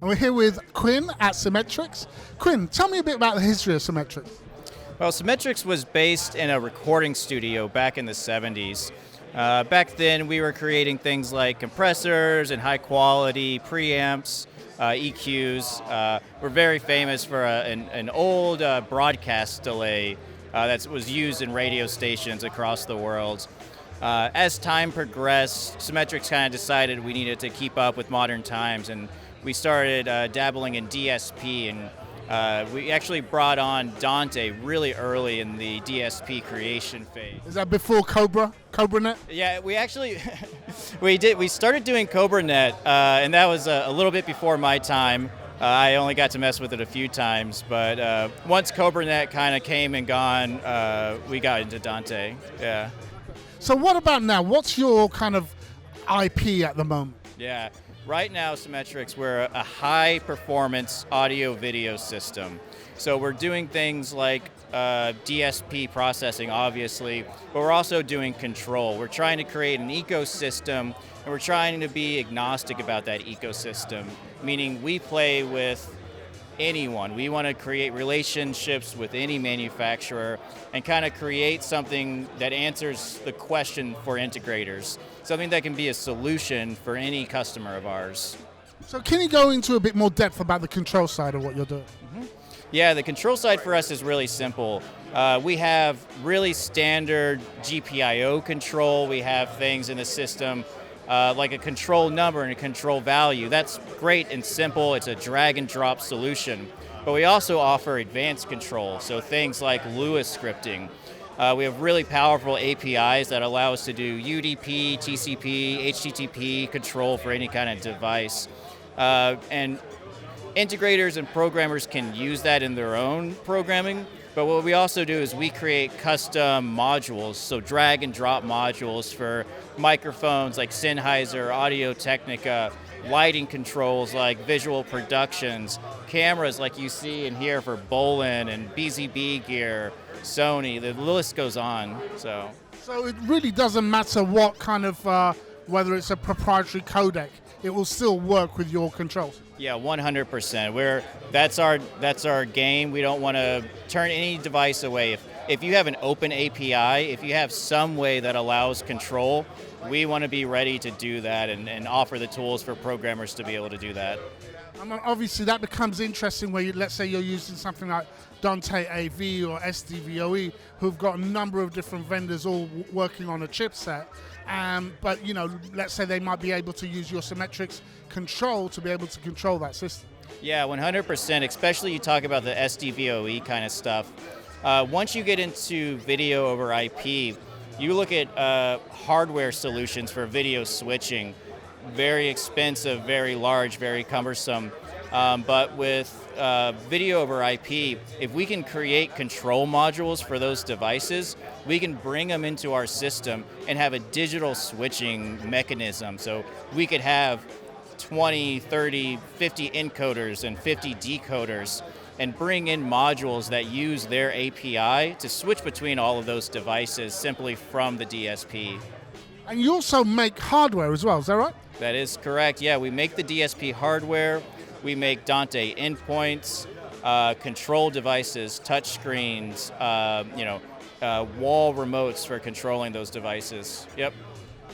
and we're here with Quinn at Symetrix. Quinn, tell me a bit about the history of Symetrix. Well, Symetrix was based in a recording studio back in the 70s. Back then, we were creating things like compressors and high-quality preamps, EQs. We're very famous for an old broadcast delay that was used in radio stations across the world. As time progressed, Symetrix kind of decided we needed to keep up with modern times, and we started dabbling in DSP, and we actually brought on Dante really early in the DSP creation phase. Is that before CobraNet? Yeah, we actually we started doing CobraNet, and that was a little bit before my time. I only got to mess with it a few times, but once CobraNet kind of came and gone, we got into Dante. Yeah. So what about now? What's your kind of IP at the moment? Yeah, right now Symetrix, we're a high-performance audio-video system. So we're doing things like DSP processing, obviously, but we're also doing control. We're trying to create an ecosystem, and we're trying to be agnostic about that ecosystem, meaning we play with anyone. We want to create relationships with any manufacturer and kind of create something that answers the question for integrators, something that can be a solution for any customer of ours. So can you go into a bit more depth about the control side of what you're doing? Mm-hmm. Yeah, the control side for us is really simple. We have really standard GPIO control. We have things in the system like a control number and a control value. That's great and simple. It's a drag and drop solution. But we also offer advanced control, so things like Lewis scripting. We have really powerful APIs that allow us to do UDP, TCP, HTTP control for any kind of device. And integrators and programmers can use that in their own programming, but what we also do is we create custom modules, so drag and drop modules for microphones like Sennheiser, Audio-Technica, lighting controls like Visual Productions, cameras like you see in here for Bolin and BZB gear, Sony, the list goes on. So it really doesn't matter what kind of, whether it's a proprietary codec, it will still work with your controls. Yeah, 100%. That's our game. We don't want to turn any device away. If you have an open API, if you have some way that allows control, we want to be ready to do that and offer the tools for programmers to be able to do that. And obviously that becomes interesting where let's say you're using something like Dante AV or SDVoE, who've got a number of different vendors all working on a chipset. But let's say they might be able to use your Symetrix control to be able to control that system. Yeah, 100%, especially you talk about the SDVoE kind of stuff. Once you get into video over IP, you look at hardware solutions for video switching. Very expensive, very large, very cumbersome. But with video over IP, if we can create control modules for those devices, we can bring them into our system and have a digital switching mechanism. So we could have 20, 30, 50 encoders and 50 decoders and bring in modules that use their API to switch between all of those devices simply from the DSP. And you also make hardware as well, is that right? That is correct, yeah. We make the DSP hardware, we make Dante endpoints, control devices, touch screens, wall remotes for controlling those devices. Yep.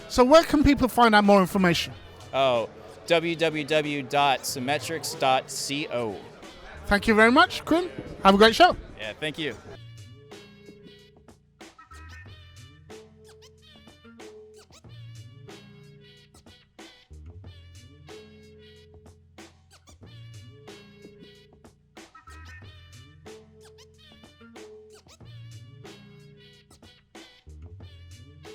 So where can people find out more information? Oh, www.symetrix.co. Thank you very much, Quinn. Have a great show. Yeah, thank you.